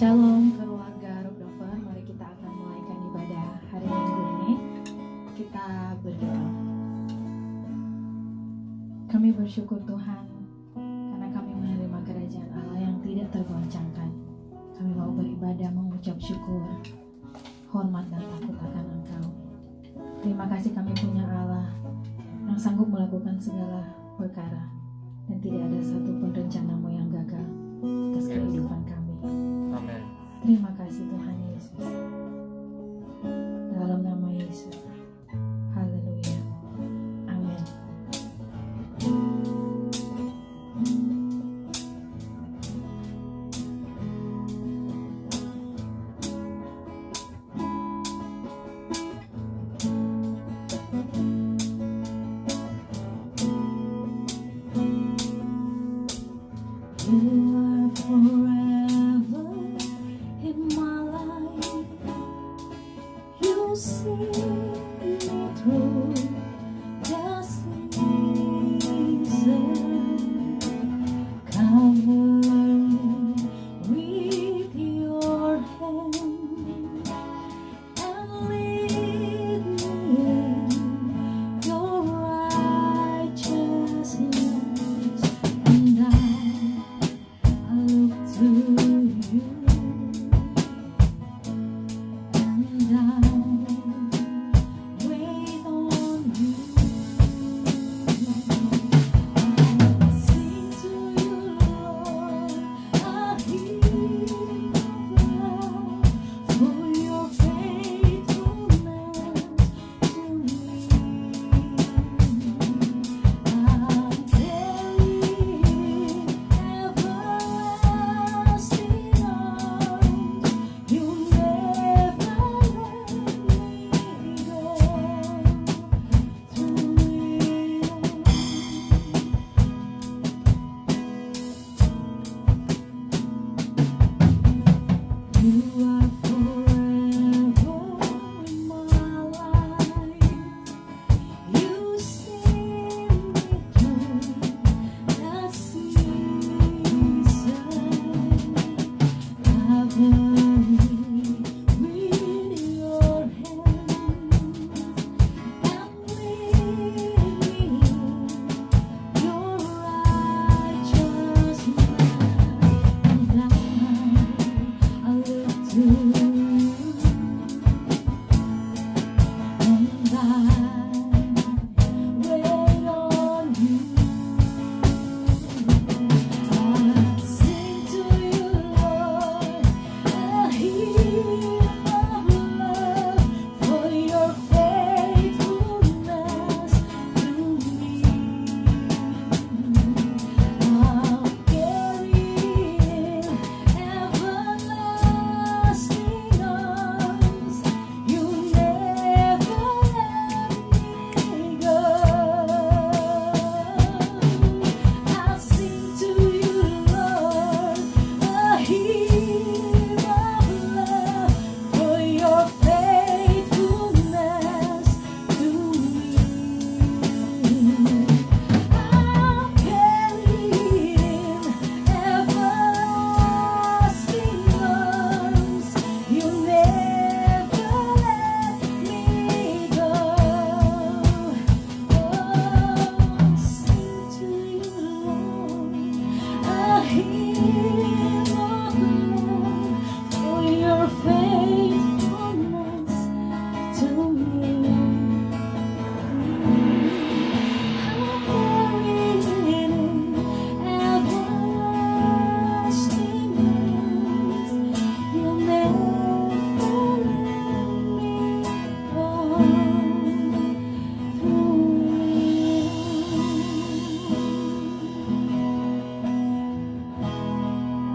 Shalom keluarga Rockdover, mari kita akan mulaikan ibadah hari Minggu ini. Kita berdoa. Kami bersyukur Tuhan karena kami menerima kerajaan Allah yang tidak tergoncangkan. Kami mau beribadah, mengucap syukur, hormat dan takut akan Engkau. Terima kasih kami punya Allah yang sanggup melakukan segala perkara dan tidak ada satupun rencanamu yang gagal atas kehidupan kami. Amin. Terima kasih Tuhan Yesus. Dalam nama Yesus. Haleluya. Amin. You are forever in my life. You see me through the season. Cover me with your hand and lead me in your righteousness. And I look to you, and I wait on you. I sing to you, Lord, a hymn of love for your faithfulness to me. I'm carrying everlasting arms. You never let me go. Through it all, you are forever in my life. You see me through the season. Cover me with your hand and lead me in your righteousness. And I look to you, and I wait on you. I sing to you, Lord, a hymn of love for your faithfulness to me. I'm carrying everlasting arms. You never let me go. I sing to you, Lord, a hymn of love for your faithfulness to me. I'm carrying everlasting arms. You never let me go. Oh, sing to you, Lord, a hymn of love for your faithfulness to me. I'm carrying everlasting arms. You'll never let me go.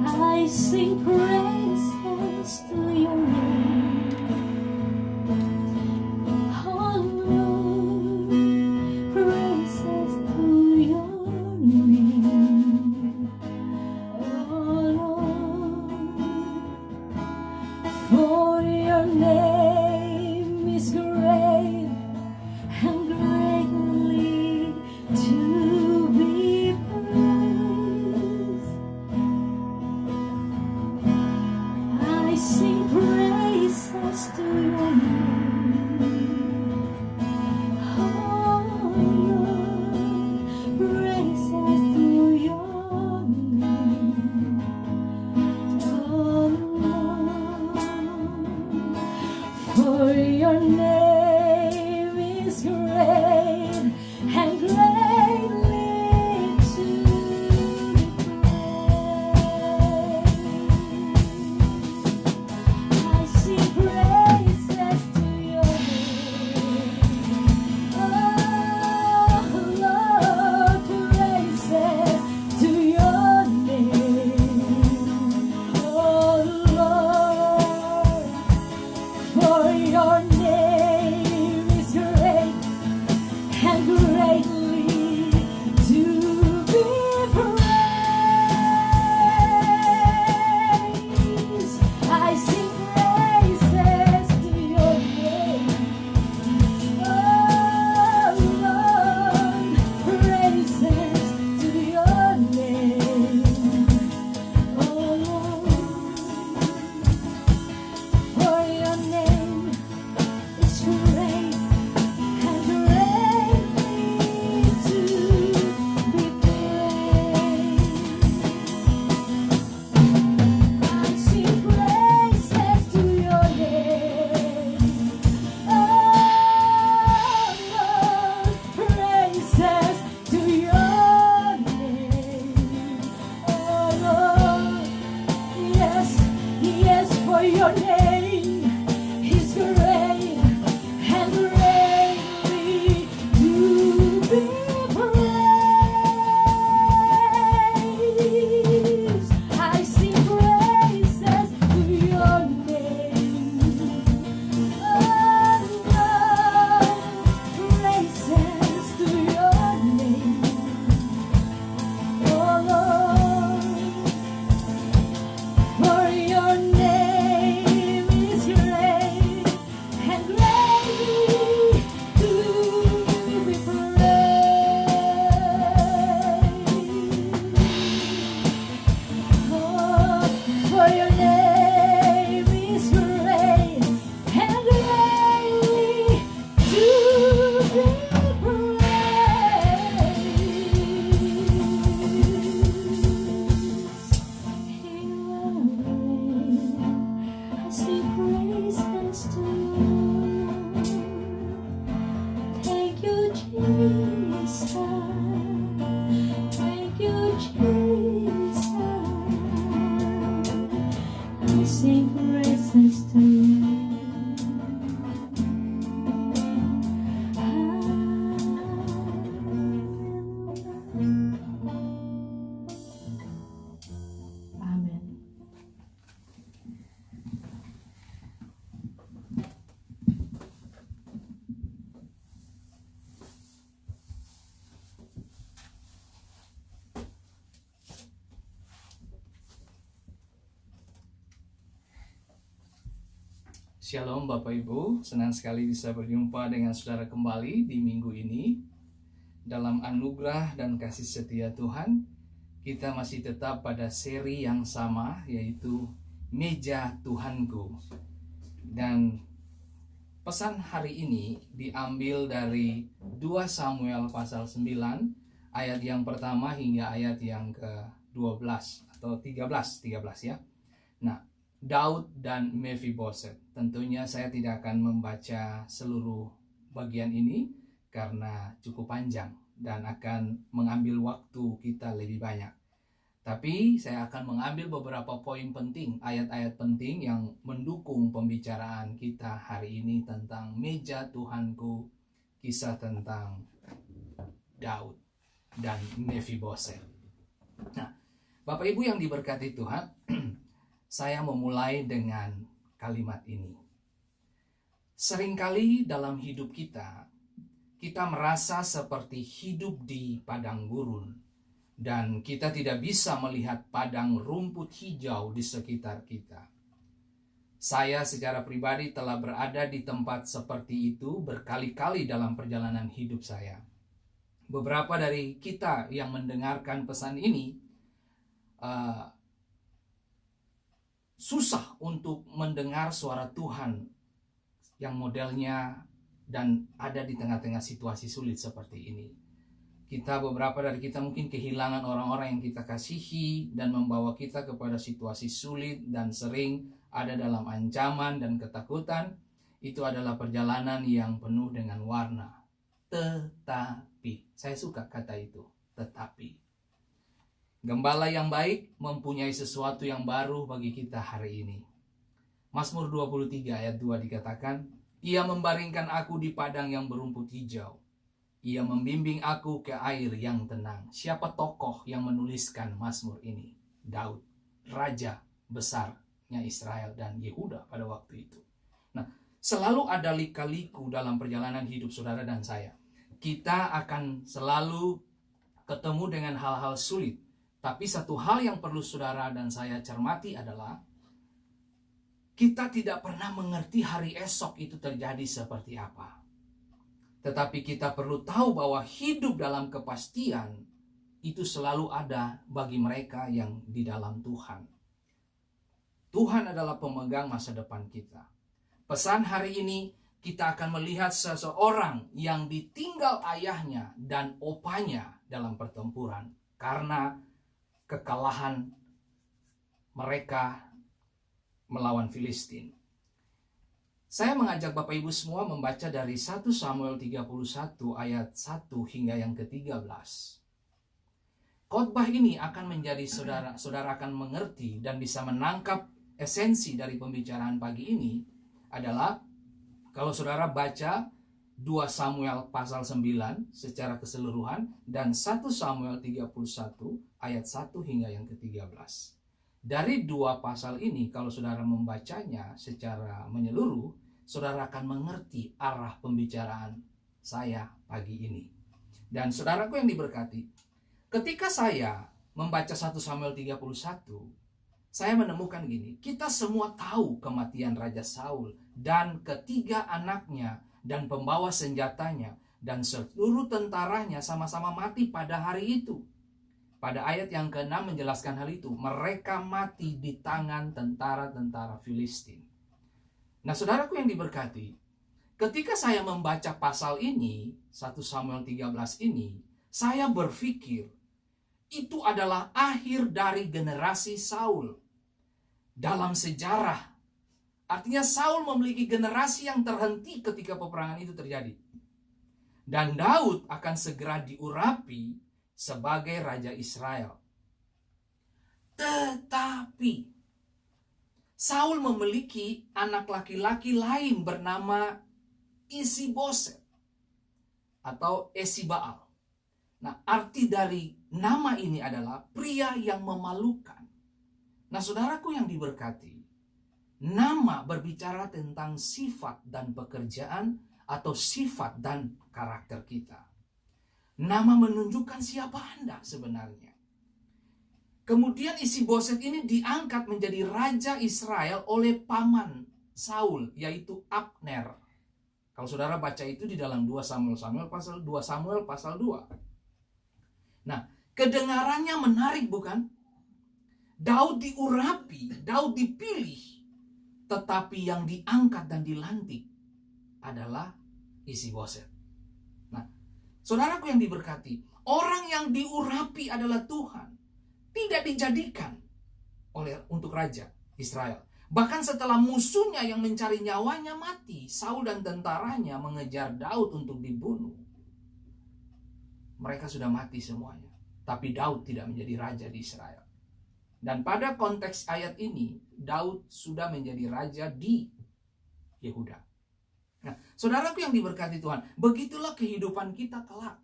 I sing praises to your name. Oh Lord, praises to your name. Oh Lord, for your name is great and greatly to be praised. your name is great and greatly to be praised. I sing praises to your name. Oh, praises to your name. Oh Lord, for your name is great and greatly to be praised. Oh, for your name is great and greatly to be praised. I sing praises to you. Thank you, Jesus. Thank you, Jesus. I sing praises to you. Amen. Shalom Bapak Ibu, senang sekali bisa berjumpa dengan saudara kembali di minggu ini. Dalam anugerah dan kasih setia Tuhan, kita masih tetap pada seri yang sama, yaitu Meja Tuhanku. Dan pesan hari ini diambil dari 2 Samuel pasal 9, ayat yang pertama hingga ayat yang ke-12 atau 13 ya. Nah, Daud dan Mephiboset. Tentunya saya tidak akan membaca seluruh bagian ini karena cukup panjang dan akan mengambil waktu kita lebih banyak. Tapi saya akan mengambil beberapa poin penting, ayat-ayat penting yang mendukung pembicaraan kita hari ini tentang Meja Tuhanku, kisah tentang Daud dan Mephiboset. Nah, Bapak Ibu yang diberkati Tuhan, saya memulai dengan kalimat ini. Seringkali dalam hidup kita merasa seperti hidup di padang gurun, dan kita tidak bisa melihat padang rumput hijau di sekitar kita. Saya secara pribadi telah berada di tempat seperti itu berkali-kali dalam perjalanan hidup saya. Beberapa dari kita yang mendengarkan pesan ini susah untuk mendengar suara Tuhan yang modelnya dan ada di tengah-tengah situasi sulit seperti ini. Beberapa dari kita mungkin kehilangan orang-orang yang kita kasihi dan membawa kita kepada situasi sulit dan sering ada dalam ancaman dan ketakutan. Itu adalah perjalanan yang penuh dengan warna. Tetapi, saya suka kata itu, tetapi. Gembala yang baik mempunyai sesuatu yang baru bagi kita hari ini. Mazmur 23 ayat 2 dikatakan, Ia membaringkan aku di padang yang berumput hijau. Ia membimbing aku ke air yang tenang. Siapa tokoh yang menuliskan Mazmur ini? Daud, raja besarnya Israel dan Yehuda pada waktu itu. Nah, selalu ada lika-liku dalam perjalanan hidup saudara dan saya. Kita akan selalu ketemu dengan hal-hal sulit. Tapi satu hal yang perlu saudara dan saya cermati adalah kita tidak pernah mengerti hari esok itu terjadi seperti apa. Tetapi kita perlu tahu bahwa hidup dalam kepastian itu selalu ada bagi mereka yang di dalam Tuhan. Tuhan adalah pemegang masa depan kita. Pesan hari ini kita akan melihat seseorang yang ditinggal ayahnya dan opanya dalam pertempuran karena kekalahan mereka melawan Filistin. Saya mengajak Bapak Ibu semua membaca dari 1 Samuel 31 ayat 1 hingga yang ke-13. Khotbah ini akan menjadi saudara akan mengerti dan bisa menangkap esensi dari pembicaraan pagi ini adalah kalau saudara baca 2 Samuel pasal 9 secara keseluruhan dan 1 Samuel 31 ayat 1 hingga yang ke-13. Dari 2 pasal ini kalau saudara membacanya secara menyeluruh, saudara akan mengerti arah pembicaraan saya pagi ini. Dan saudaraku yang diberkati, ketika saya membaca 1 Samuel 31, saya menemukan gini, kita semua tahu kematian Raja Saul dan ketiga anaknya dan pembawa senjatanya dan seluruh tentaranya sama-sama mati pada hari itu. Pada ayat yang ke-6 menjelaskan hal itu. Mereka mati di tangan tentara-tentara Filistin. Nah, saudaraku yang diberkati, ketika saya membaca pasal ini, 1 Samuel 13 ini, saya berpikir itu adalah akhir dari generasi Saul. Dalam sejarah, artinya Saul memiliki generasi yang terhenti ketika peperangan itu terjadi. Dan Daud akan segera diurapi sebagai Raja Israel. Tetapi Saul memiliki anak laki-laki lain bernama Isiboset atau Esibaal. Nah, arti dari nama ini adalah pria yang memalukan. Nah, saudaraku yang diberkati, nama berbicara tentang sifat dan pekerjaan atau sifat dan karakter kita. Nama menunjukkan siapa Anda sebenarnya. Kemudian Isiboset ini diangkat menjadi Raja Israel oleh paman Saul, yaitu Abner. Kalau saudara baca itu di dalam 2 Samuel pasal 2. Nah, kedengarannya menarik bukan? Daud diurapi, Daud dipilih, tetapi yang diangkat dan dilantik adalah Isiboset. Nah, saudaraku yang diberkati, orang yang diurapi adalah Tuhan, tidak dijadikan untuk Raja Israel. Bahkan setelah musuhnya yang mencari nyawanya mati, Saul dan tentaranya mengejar Daud untuk dibunuh. Mereka sudah mati semuanya, tapi Daud tidak menjadi raja di Israel. Dan pada konteks ayat ini, Daud sudah menjadi raja di Yehuda. Nah, saudaraku yang diberkati Tuhan, begitulah kehidupan kita kelak.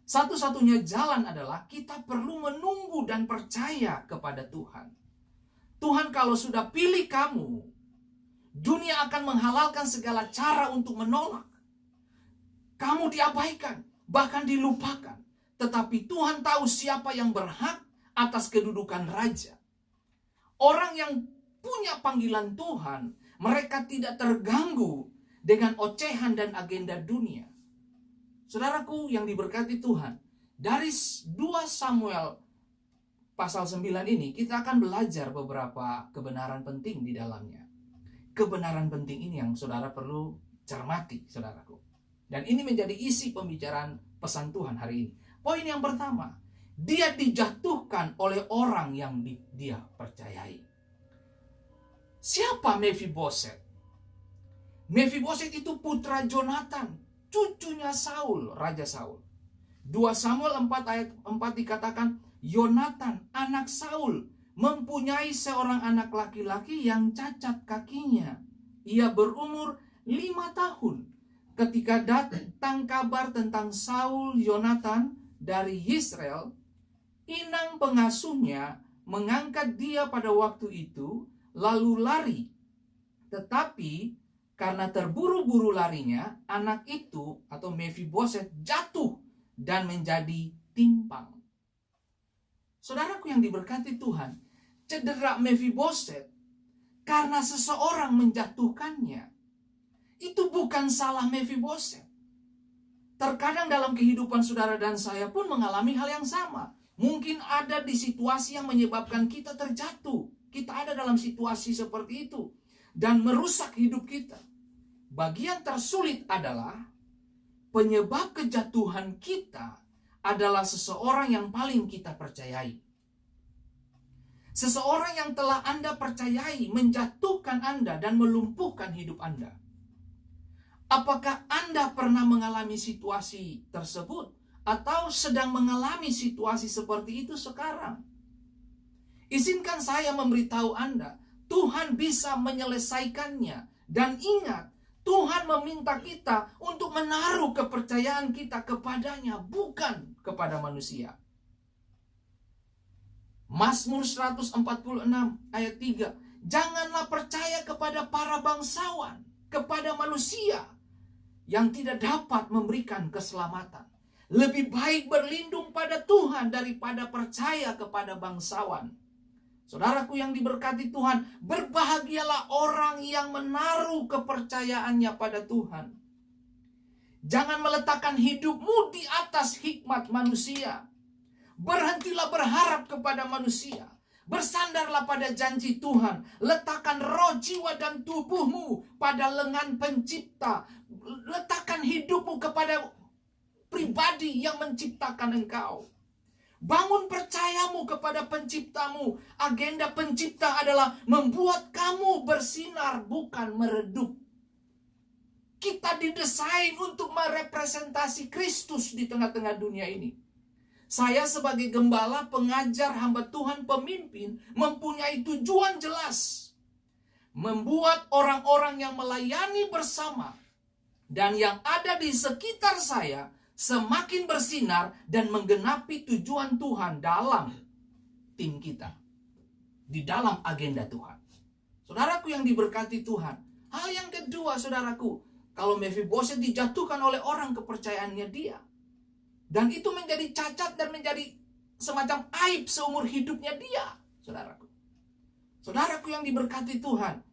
Satu-satunya jalan adalah kita perlu menunggu dan percaya kepada Tuhan. Tuhan kalau sudah pilih kamu, dunia akan menghalalkan segala cara untuk menolak. Kamu diabaikan, bahkan dilupakan. Tetapi Tuhan tahu siapa yang berhak atas kedudukan raja. Orang yang punya panggilan Tuhan, mereka tidak terganggu dengan ocehan dan agenda dunia. Saudaraku yang diberkati Tuhan, dari 2 Samuel pasal 9 ini kita akan belajar beberapa kebenaran penting di dalamnya. Kebenaran penting ini yang saudara perlu cermati, saudaraku. Dan ini menjadi isi pembicaraan pesan Tuhan hari ini. Poin yang pertama, dia dijatuhkan oleh orang yang dia percayai. Siapa Mephiboset? Mephiboset itu putra Jonathan, cucunya Saul, Raja Saul. 2 Samuel 4 ayat 4 dikatakan, Yonatan, anak Saul, mempunyai seorang anak laki-laki yang cacat kakinya. Ia berumur 5 tahun. Ketika datang kabar tentang Saul Yonatan dari Israel, inang pengasuhnya mengangkat dia pada waktu itu, lalu lari. Tetapi karena terburu-buru larinya, anak itu atau Mephiboset jatuh dan menjadi timpang. Saudaraku yang diberkati Tuhan, cedera Mephiboset karena seseorang menjatuhkannya. Itu bukan salah Mephiboset. Terkadang dalam kehidupan saudara dan saya pun mengalami hal yang sama. Mungkin ada di situasi yang menyebabkan kita terjatuh. Kita ada dalam situasi seperti itu dan merusak hidup kita. Bagian tersulit adalah penyebab kejatuhan kita adalah seseorang yang paling kita percayai. Seseorang yang telah Anda percayai menjatuhkan Anda dan melumpuhkan hidup Anda. Apakah Anda pernah mengalami situasi tersebut atau sedang mengalami situasi seperti itu sekarang? Izinkan saya memberitahu Anda, Tuhan bisa menyelesaikannya. Dan ingat, Tuhan meminta kita untuk menaruh kepercayaan kita kepadanya, bukan kepada manusia. Mazmur 146 ayat 3. Janganlah percaya kepada para bangsawan, kepada manusia yang tidak dapat memberikan keselamatan. Lebih baik berlindung pada Tuhan daripada percaya kepada bangsawan. Saudaraku yang diberkati Tuhan, berbahagialah orang yang menaruh kepercayaannya pada Tuhan. Jangan meletakkan hidupmu di atas hikmat manusia. Berhentilah berharap kepada manusia. Bersandarlah pada janji Tuhan. Letakkan roh, jiwa, dan tubuhmu pada lengan pencipta. Letakkan hidupmu kepada pribadi yang menciptakan engkau. Bangun percayamu kepada penciptamu. Agenda pencipta adalah membuat kamu bersinar, bukan meredup. Kita didesain untuk merepresentasi Kristus di tengah-tengah dunia ini. Saya sebagai gembala, pengajar, hamba Tuhan, pemimpin, mempunyai tujuan jelas. Membuat orang-orang yang melayani bersama dan yang ada di sekitar saya semakin bersinar dan menggenapi tujuan Tuhan dalam tim kita. Di dalam agenda Tuhan. Saudaraku yang diberkati Tuhan. Hal yang kedua, saudaraku. Kalau Mephiboset dijatuhkan oleh orang kepercayaannya dia. Dan itu menjadi cacat dan menjadi semacam aib seumur hidupnya dia. Saudaraku. Saudaraku yang diberkati Tuhan.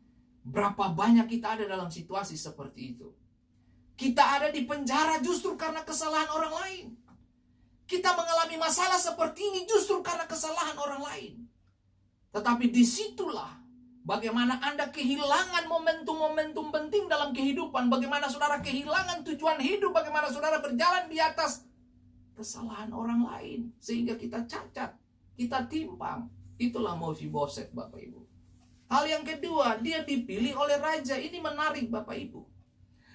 Berapa banyak kita ada dalam situasi seperti itu. Kita ada di penjara justru karena kesalahan orang lain. Kita mengalami masalah seperti ini justru karena kesalahan orang lain. Tetapi disitulah bagaimana Anda kehilangan momentum-momentum penting dalam kehidupan. Bagaimana saudara kehilangan tujuan hidup. Bagaimana saudara berjalan di atas kesalahan orang lain. Sehingga kita cacat. Kita timpang. Itulah Mephiboset, Bapak Ibu. Hal yang kedua, dia dipilih oleh raja. Ini menarik, Bapak Ibu.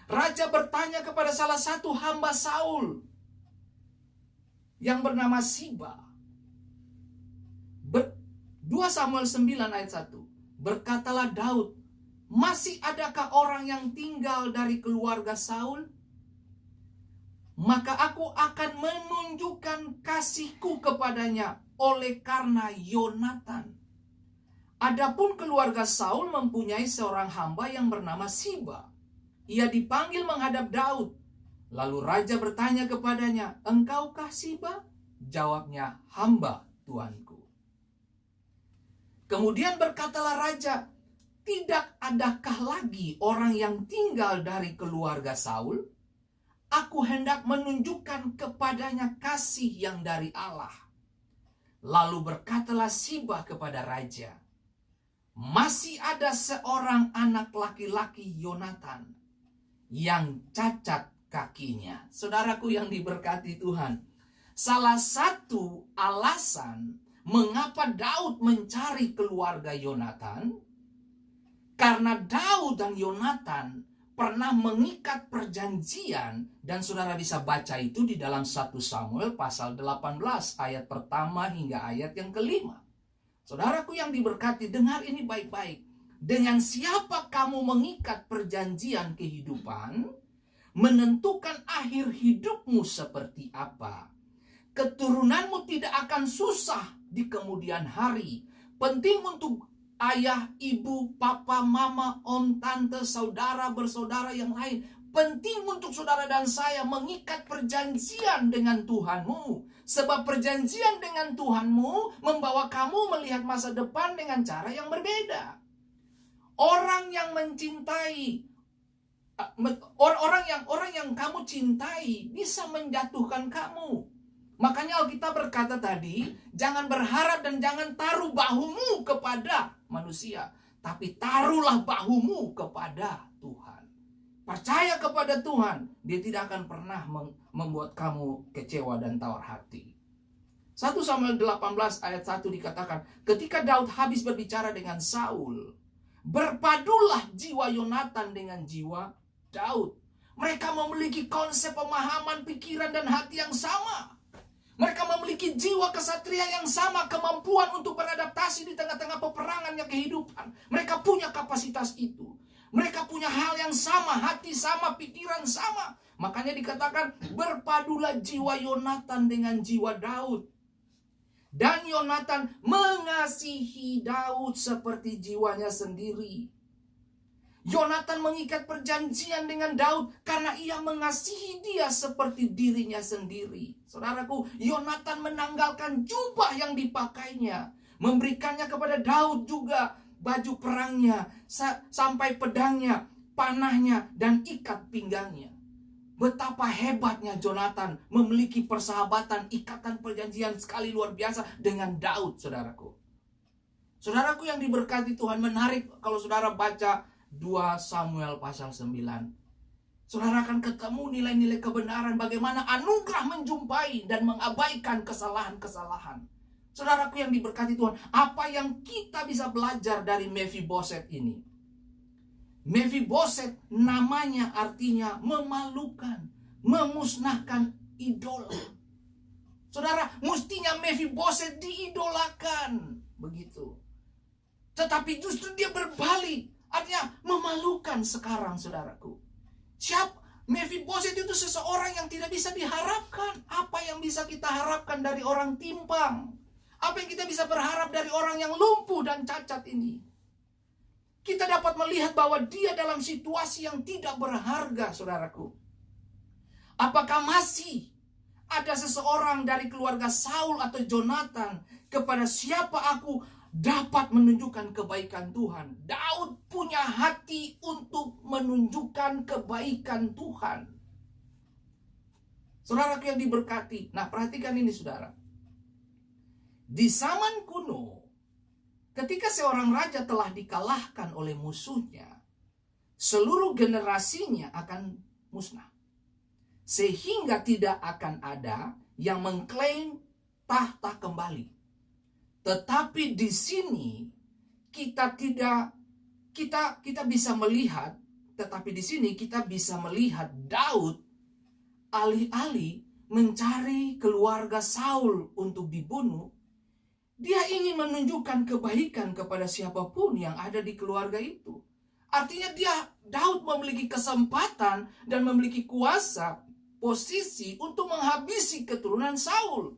Raja bertanya kepada salah satu hamba Saul yang bernama Siba. 2 Samuel 9 ayat 1. Berkatalah Daud, masih adakah orang yang tinggal dari keluarga Saul? Maka aku akan menunjukkan kasihku kepadanya oleh karena Yonatan. Adapun keluarga Saul mempunyai seorang hamba yang bernama Siba. Ia dipanggil menghadap Daud. Lalu raja bertanya kepadanya, engkaukah Siba? Jawabnya, hamba Tuanku. Kemudian berkatalah raja, tidak adakah lagi orang yang tinggal dari keluarga Saul? Aku hendak menunjukkan kepadanya kasih yang dari Allah. Lalu berkatalah Siba kepada raja, masih ada seorang anak laki-laki Yonatan yang cacat kakinya. Saudaraku yang diberkati Tuhan, salah satu alasan mengapa Daud mencari keluarga Yonatan, karena Daud dan Yonatan pernah mengikat perjanjian. Dan saudara bisa baca itu di dalam 1 Samuel pasal 18 ayat pertama hingga ayat yang kelima. Saudaraku yang diberkati, dengar ini baik-baik. Dengan siapa kamu mengikat perjanjian kehidupan, menentukan akhir hidupmu seperti apa. Keturunanmu tidak akan susah di kemudian hari. Penting untuk ayah, ibu, papa, mama, om, tante, saudara, bersaudara yang lain. Penting untuk saudara dan saya mengikat perjanjian dengan Tuhanmu. Sebab perjanjian dengan Tuhanmu membawa kamu melihat masa depan dengan cara yang berbeda. Orang yang mencintai, orang yang kamu cintai bisa menjatuhkan kamu. Makanya Alkitab berkata tadi, jangan berharap dan jangan taruh bahumu kepada manusia, tapi taruhlah bahumu kepada Tuhan. Percaya kepada Tuhan, dia tidak akan pernah membuat kamu kecewa dan tawar hati. 1 Samuel 18 ayat 1 dikatakan, ketika Daud habis berbicara dengan Saul, berpadulah jiwa Yonatan dengan jiwa Daud. Mereka memiliki konsep, pemahaman, pikiran, dan hati yang sama. Mereka memiliki jiwa kesatria yang sama, kemampuan untuk beradaptasi di tengah-tengah peperangannya kehidupan. Mereka punya kapasitas itu. Mereka punya hal yang sama, hati sama, pikiran sama. Makanya dikatakan berpadulah jiwa Yonatan dengan jiwa Daud. Dan Yonatan mengasihi Daud seperti jiwanya sendiri. Yonatan mengikat perjanjian dengan Daud karena ia mengasihi dia seperti dirinya sendiri. Saudaraku, Yonatan menanggalkan jubah yang dipakainya, memberikannya kepada Daud juga baju perangnya, sampai pedangnya, panahnya, dan ikat pinggangnya. Betapa hebatnya Yonatan memiliki persahabatan, ikatan perjanjian sekali luar biasa dengan Daud, saudaraku. Saudaraku yang diberkati Tuhan, menarik kalau saudara baca 2 Samuel pasal 9. Saudara akan ketemu nilai-nilai kebenaran, bagaimana anugerah menjumpai dan mengabaikan kesalahan-kesalahan. Saudaraku yang diberkati Tuhan, apa yang kita bisa belajar dari Mephiboset ini? Mephiboset namanya artinya memalukan, memusnahkan idola. Saudara, mestinya Mephiboset diidolakan, begitu. Tetapi justru dia berbalik, artinya memalukan sekarang, saudaraku. Mephiboset itu seseorang yang tidak bisa diharapkan. Apa yang bisa kita harapkan dari orang timpang? Apa yang kita bisa berharap dari orang yang lumpuh dan cacat ini? Kita dapat melihat bahwa dia dalam situasi yang tidak berharga, saudaraku. Apakah masih ada seseorang dari keluarga Saul atau Jonathan kepada siapa aku dapat menunjukkan kebaikan Tuhan? Daud punya hati untuk menunjukkan kebaikan Tuhan. Saudaraku yang diberkati. Nah, perhatikan ini, saudara. Di zaman kuno, ketika seorang raja telah dikalahkan oleh musuhnya, seluruh generasinya akan musnah. Sehingga tidak akan ada yang mengklaim tahta kembali. Tetapi di sini kita bisa melihat, tetapi di sini kita bisa melihat Daud alih-alih mencari keluarga Saul untuk dibunuh, dia ingin menunjukkan kebaikan kepada siapapun yang ada di keluarga itu. Artinya Daud memiliki kesempatan dan memiliki kuasa, posisi untuk menghabisi keturunan Saul.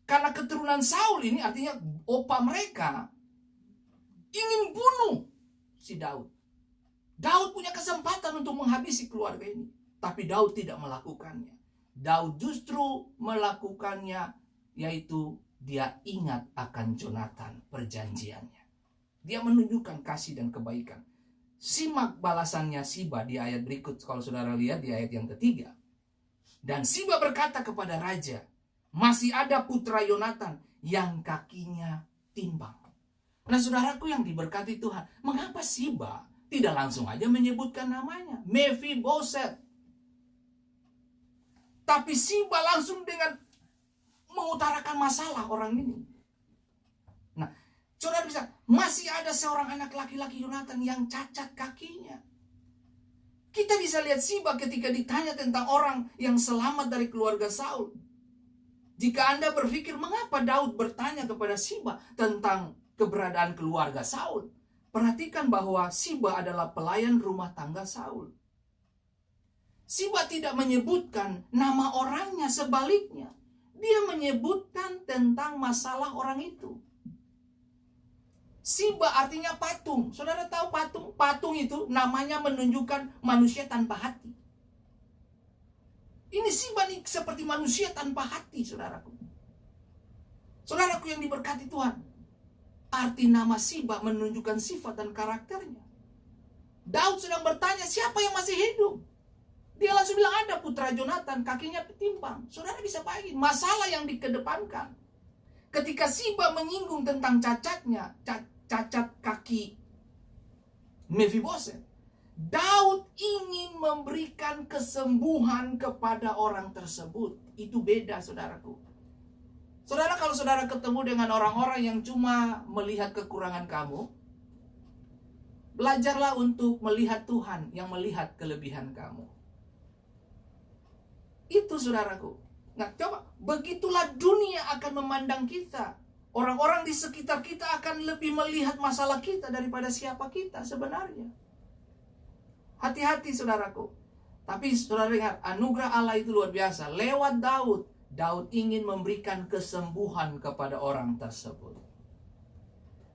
Karena keturunan Saul ini artinya opa mereka ingin bunuh si Daud. Daud punya kesempatan untuk menghabisi keluarga ini. Tapi Daud tidak melakukannya. Daud justru melakukannya, yaitu dia ingat akan Jonathan, perjanjiannya. Dia menunjukkan kasih dan kebaikan. Simak balasannya Siba di ayat berikut. Kalau saudara lihat di ayat yang ketiga. Dan Siba berkata kepada raja, masih ada putra Yonatan yang kakinya timbang. Nah, saudaraku yang diberkati Tuhan, mengapa Siba tidak langsung aja menyebutkan namanya Mephiboset? Tapi Siba langsung dengan mengutarakan masalah orang ini. Nah, saudara bisa, masih ada seorang anak laki-laki Yonatan yang cacat kakinya. Kita bisa lihat Siba ketika ditanya tentang orang yang selamat dari keluarga Saul. Jika Anda berpikir mengapa Daud bertanya kepada Siba tentang keberadaan keluarga Saul, perhatikan bahwa Siba adalah pelayan rumah tangga Saul. Siba tidak menyebutkan nama orangnya, sebaliknya. Dia menyebutkan tentang masalah orang itu. Siba artinya patung. Saudara tahu patung? Patung itu namanya menunjukkan manusia tanpa hati. Ini Siba nih seperti manusia tanpa hati, saudaraku. Saudaraku yang diberkati Tuhan. Arti nama Siba menunjukkan sifat dan karakternya. Daud sedang bertanya, siapa yang masih hidup? Dia langsung bilang, ada putra Jonathan, kakinya timpang. Saudara bisa bayangin masalah yang dikedepankan. Ketika Siba menyinggung tentang cacatnya, cacat kaki Mephiboset, Daud ingin memberikan kesembuhan kepada orang tersebut. Itu beda, saudaraku. Saudara, kalau saudara ketemu dengan orang-orang yang cuma melihat kekurangan kamu, belajarlah untuk melihat Tuhan yang melihat kelebihan kamu. Itu, saudaraku. Nah, coba, begitulah dunia akan memandang kita. Orang-orang di sekitar kita akan lebih melihat masalah kita daripada siapa kita sebenarnya. Hati-hati saudaraku. Tapi saudara dengar, anugerah Allah itu luar biasa. Lewat Daud, Daud ingin memberikan kesembuhan kepada orang tersebut.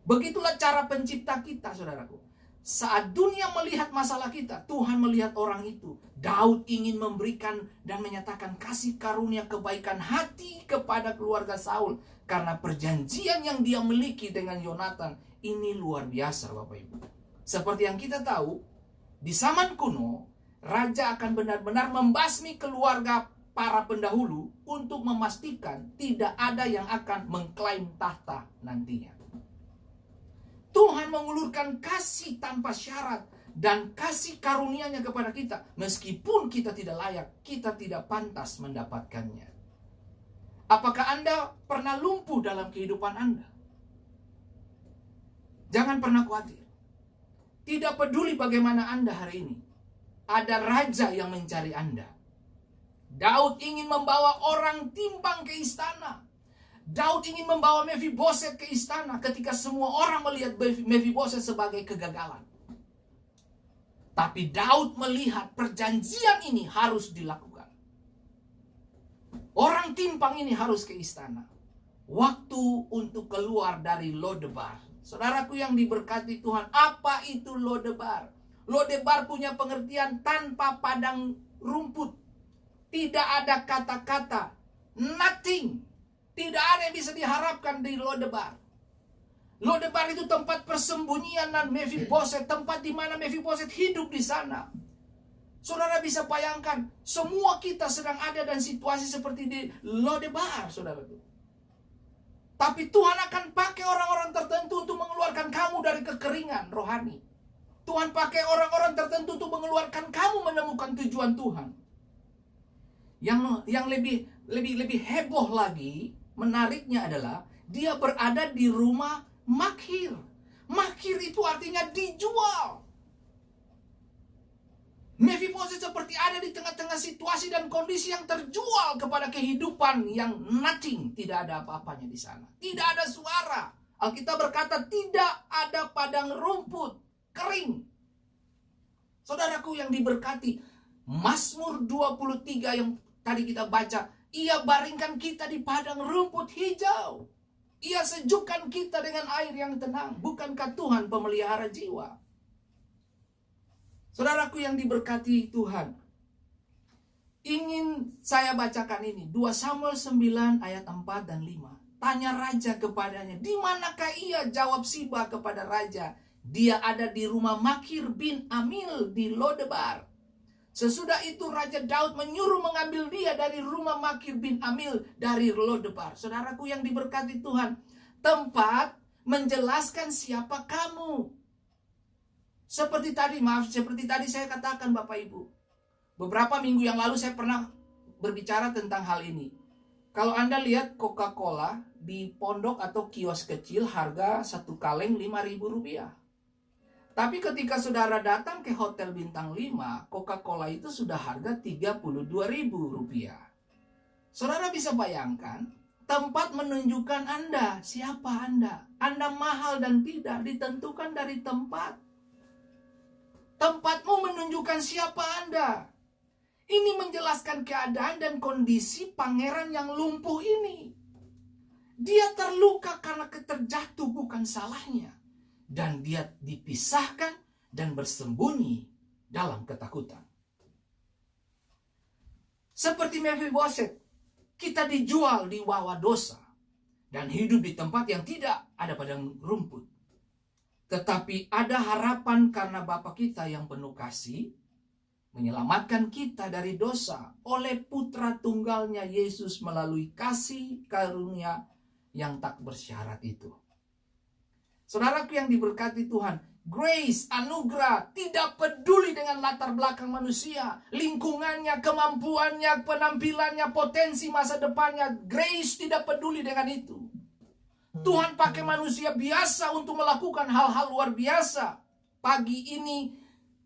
Begitulah cara pencipta kita, saudaraku. Saat dunia melihat masalah kita, Tuhan melihat orang itu. Daud ingin memberikan dan menyatakan kasih karunia kebaikan hati kepada keluarga Saul. Karena perjanjian yang dia miliki dengan Yonatan ini luar biasa, Bapak Ibu. Seperti yang kita tahu, di zaman kuno, raja akan benar-benar membasmi keluarga para pendahulu untuk memastikan tidak ada yang akan mengklaim tahta nantinya. Tuhan mengulurkan kasih tanpa syarat dan kasih karunia-Nya kepada kita. Meskipun kita tidak layak, kita tidak pantas mendapatkannya. Apakah Anda pernah lumpuh dalam kehidupan Anda? Jangan pernah khawatir. Tidak peduli bagaimana Anda hari ini. Ada raja yang mencari Anda. Daud ingin membawa orang timbang ke istana. Daud ingin membawa Mephiboset ke istana ketika semua orang melihat Mephiboset sebagai kegagalan. Tapi Daud melihat perjanjian ini harus dilakukan. Orang timpang ini harus ke istana. Waktu untuk keluar dari Lodebar. Saudaraku yang diberkati Tuhan, apa itu Lodebar? Lodebar punya pengertian tanpa padang rumput. Tidak ada kata-kata. Nothing. Tidak ada yang bisa diharapkan di Lodebar. Lodebar itu tempat persembunyian dan Mephiboset, tempat di mana Mephiboset hidup di sana. Saudara bisa bayangkan, semua kita sedang ada dalam situasi seperti di Lodebar, saudara. Tapi Tuhan akan pakai orang-orang tertentu untuk mengeluarkan kamu dari kekeringan rohani. Tuhan pakai orang-orang tertentu untuk mengeluarkan kamu menemukan tujuan Tuhan. Yang lebih heboh lagi, menariknya adalah dia berada di rumah Makhir. Makhir itu artinya dijual. Mephiboset seperti ada di tengah-tengah situasi dan kondisi yang terjual kepada kehidupan yang nothing. Tidak ada apa-apanya di sana. Tidak ada suara. Alkitab berkata tidak ada padang rumput. Kering. Saudaraku yang diberkati, Mazmur 23 yang tadi kita baca, ia baringkan kita di padang rumput hijau. Ia sejukkan kita dengan air yang tenang. Bukankah Tuhan pemelihara jiwa? Saudaraku yang diberkati Tuhan, ingin saya bacakan ini. 2 Samuel 9 ayat 4 dan 5. Tanya raja kepadanya, di manakah ia? Jawab Siba kepada raja, dia ada di rumah Makhir bin Amil di Lodebar. Sesudah itu Raja Daud menyuruh mengambil dia dari rumah Makhir bin Amil dari Lodebar. Saudaraku yang diberkati Tuhan, tempat menjelaskan siapa kamu. Seperti tadi saya katakan Bapak Ibu. Beberapa minggu yang lalu saya pernah berbicara tentang hal ini. Kalau Anda lihat Coca-Cola di pondok atau kios kecil harga 1 kaleng Rp5.000. Tapi ketika saudara datang ke hotel bintang 5, Coca-Cola itu sudah harga Rp32.000. Saudara bisa bayangkan, tempat menunjukkan Anda, siapa Anda. Anda mahal dan tidak ditentukan dari tempat. Tempatmu menunjukkan siapa Anda. Ini menjelaskan keadaan dan kondisi pangeran yang lumpuh ini. Dia terluka karena terjatuh bukan salahnya. Dan dia dipisahkan dan bersembunyi dalam ketakutan. Seperti Mephiboset, kita dijual di bawah dosa dan hidup di tempat yang tidak ada padang rumput. Tetapi ada harapan karena Bapa kita yang penuh kasih menyelamatkan kita dari dosa oleh Putra Tunggalnya Yesus melalui kasih karunia yang tak bersyarat itu. Saudaraku yang diberkati Tuhan, grace, anugerah, tidak peduli dengan latar belakang manusia, lingkungannya, kemampuannya, penampilannya, potensi masa depannya. Grace tidak peduli dengan itu. Tuhan pakai manusia biasa untuk melakukan hal-hal luar biasa. Pagi ini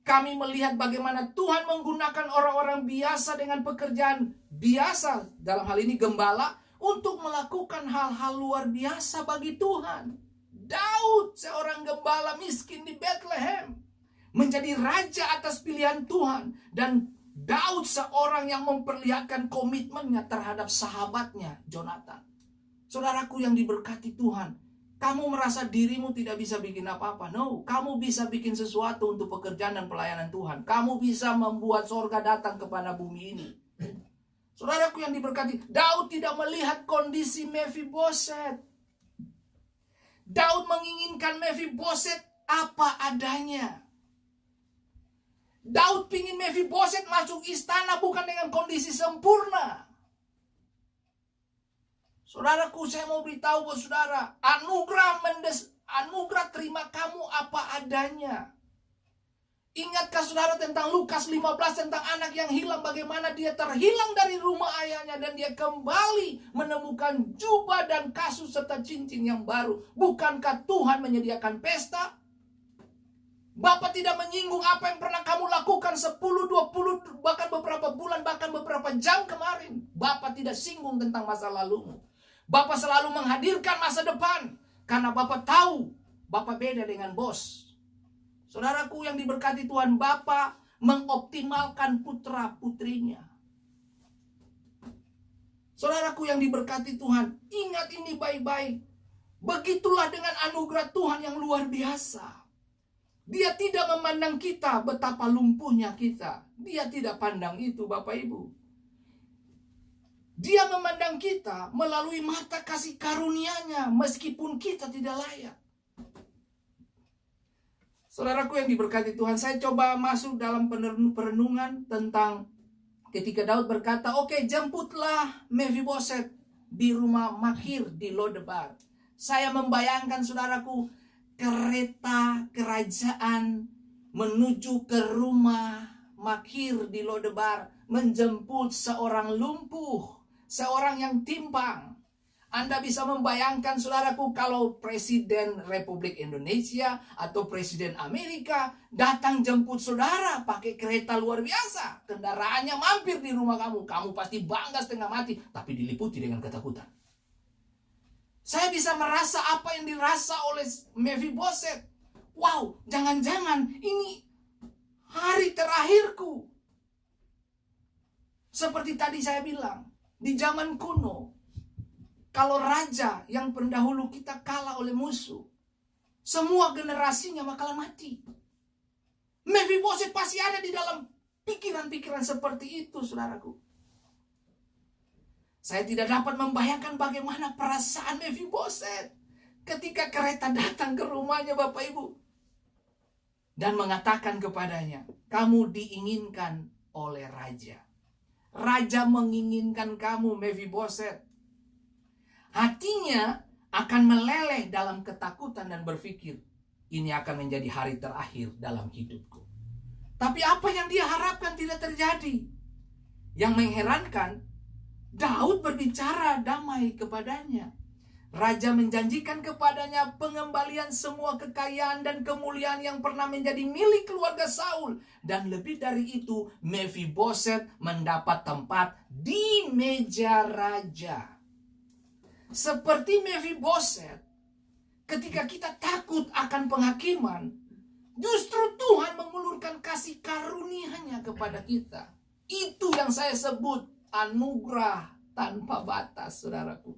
Kami melihat bagaimana Tuhan menggunakan orang-orang biasa dengan pekerjaan biasa, dalam hal ini gembala, untuk melakukan hal-hal luar biasa bagi Tuhan. Daud, seorang gembala miskin di Bethlehem, menjadi raja atas pilihan Tuhan. Dan Daud seorang yang memperlihatkan komitmennya terhadap sahabatnya, Jonathan. Saudaraku yang diberkati Tuhan, kamu merasa dirimu tidak bisa bikin apa-apa. No, kamu bisa bikin sesuatu untuk pekerjaan dan pelayanan Tuhan. Kamu bisa membuat sorga datang kepada bumi ini. Saudaraku yang diberkati, Daud tidak melihat kondisi Mephiboset. Daud menginginkan Mephiboset apa adanya. Daud ingin Mephiboset masuk istana bukan dengan kondisi sempurna. Saudaraku, saya mau beritahu buat saudara, anugerah terima kamu apa adanya. Ingatkah saudara tentang Lukas 15 tentang anak yang hilang, bagaimana dia terhilang dari rumah ayahnya dan dia kembali menemukan jubah dan kasut serta cincin yang baru. Bukankah Tuhan menyediakan pesta? Bapak tidak menyinggung apa yang pernah kamu lakukan 10, 20, bahkan beberapa bulan, bahkan beberapa jam kemarin. Bapak tidak singgung tentang masa lalumu. Bapak selalu menghadirkan masa depan. Karena Bapak tahu, Bapak beda dengan bos. Saudaraku yang diberkati Tuhan, Bapak mengoptimalkan putra-putrinya. Saudaraku yang diberkati Tuhan, ingat ini baik-baik. Begitulah dengan anugerah Tuhan yang luar biasa. Dia tidak memandang kita betapa lumpuhnya kita. Dia tidak pandang itu, Bapak Ibu. Dia memandang kita melalui mata kasih karunia-Nya meskipun kita tidak layak. Saudaraku yang diberkati Tuhan, saya coba masuk dalam perenungan tentang ketika Daud berkata, oke, jemputlah Mephiboset di rumah Makhir di Lodebar. Saya membayangkan saudaraku, kereta kerajaan menuju ke rumah Makhir di Lodebar menjemput seorang lumpuh, seorang yang timpang. Anda bisa membayangkan saudaraku kalau Presiden Republik Indonesia atau Presiden Amerika datang jemput saudara pakai kereta luar biasa. Kendaraannya mampir di rumah kamu. Kamu pasti bangga setengah mati, tapi diliputi dengan ketakutan. Saya bisa merasa apa yang dirasa oleh Mephiboset. Wow, jangan-jangan ini hari terakhirku. Seperti tadi saya bilang, di zaman kuno, kalau raja yang pendahulu kita kalah oleh musuh, semua generasinya bakalan mati. Mephiboset pasti ada di dalam pikiran-pikiran seperti itu, saudaraku. Saya tidak dapat membayangkan bagaimana perasaan Mephiboset ketika kereta datang ke rumahnya, Bapak Ibu, dan mengatakan kepadanya, kamu diinginkan oleh raja. Raja menginginkan kamu, Mephiboset. Hatinya akan meleleh dalam ketakutan dan berpikir, ini akan menjadi hari terakhir dalam hidupku. Tapi apa yang dia harapkan tidak terjadi. Yang mengherankan, Daud berbicara damai kepadanya. Raja menjanjikan kepadanya pengembalian semua kekayaan dan kemuliaan yang pernah menjadi milik keluarga Saul. Dan lebih dari itu, Mephiboset mendapat tempat di meja raja. Seperti Mephiboset, ketika kita takut akan penghakiman, justru Tuhan mengulurkan kasih karunia-Nya kepada kita. Itu yang saya sebut anugerah tanpa batas, saudaraku.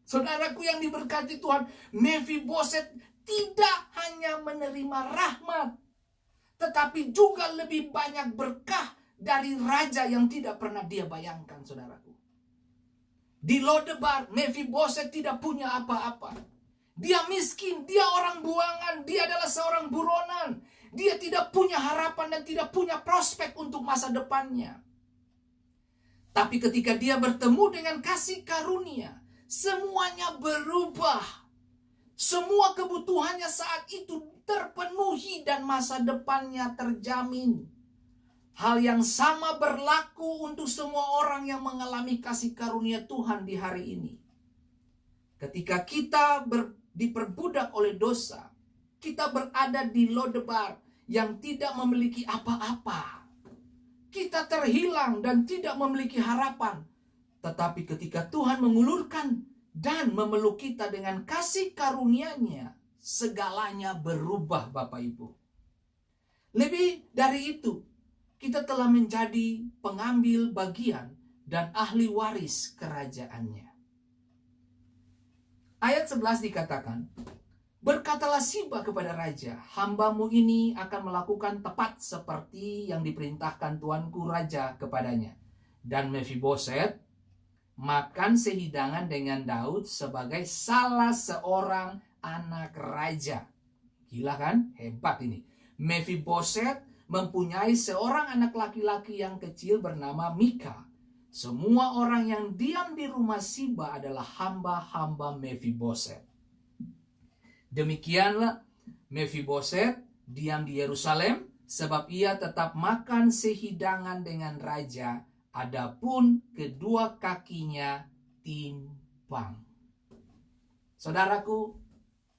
Saudaraku yang diberkati Tuhan, Mephiboset tidak hanya menerima rahmat, tetapi juga lebih banyak berkah dari raja yang tidak pernah dia bayangkan, saudaraku. Di Lodebar, Mephiboset tidak punya apa-apa. Dia miskin, dia orang buangan, dia adalah seorang buronan. Dia tidak punya harapan dan tidak punya prospek untuk masa depannya. Tapi ketika dia bertemu dengan kasih karunia, semuanya berubah. Semua kebutuhannya saat itu terpenuhi dan masa depannya terjamin. Hal yang sama berlaku untuk semua orang yang mengalami kasih karunia Tuhan di hari ini. Ketika kita diperbudak oleh dosa, kita berada di Lodebar, yang tidak memiliki apa-apa. Kita terhilang dan tidak memiliki harapan. Tetapi ketika Tuhan mengulurkan dan memeluk kita dengan kasih karunia-Nya, segalanya berubah, Bapak Ibu. Lebih dari itu, kita telah menjadi pengambil bagian dan ahli waris kerajaan-Nya. Ayat 11 dikatakan, berkatalah Siba kepada raja, hambamu ini akan melakukan tepat seperti yang diperintahkan tuanku raja kepadanya. Dan Mefiboset makan sehidangan dengan Daud sebagai salah seorang anak raja. Gila kan? Hebat ini. Mefiboset mempunyai seorang anak laki-laki yang kecil bernama Mika. Semua orang yang diam di rumah Siba adalah hamba-hamba Mefiboset. Demikianlah Mefiboset diam di Yerusalem sebab ia tetap makan sehidangan dengan raja, adapun kedua kakinya timpang. Saudaraku,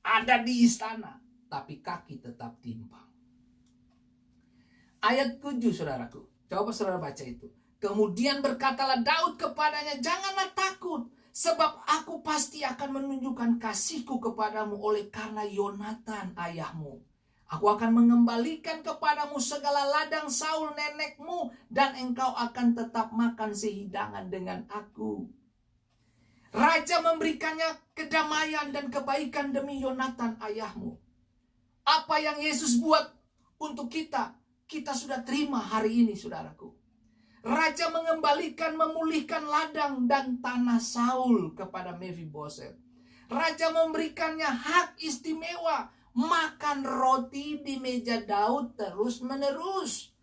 ada di istana tapi kaki tetap timpang. Ayat 7, saudaraku. Coba saudara baca itu. Kemudian berkatalah Daud kepadanya, janganlah takut, sebab aku pasti akan menunjukkan kasihku kepadamu oleh karena Yonatan ayahmu. Aku akan mengembalikan kepadamu segala ladang Saul nenekmu, dan engkau akan tetap makan sehidangan dengan aku. Raja memberikannya kedamaian dan kebaikan demi Yonatan ayahmu. Apa yang Yesus buat untuk kita, kita sudah terima hari ini, saudaraku. Raja mengembalikan, memulihkan ladang dan tanah Saul kepada Mefiboset. Raja memberikannya hak istimewa, makan roti di meja Daud terus menerus.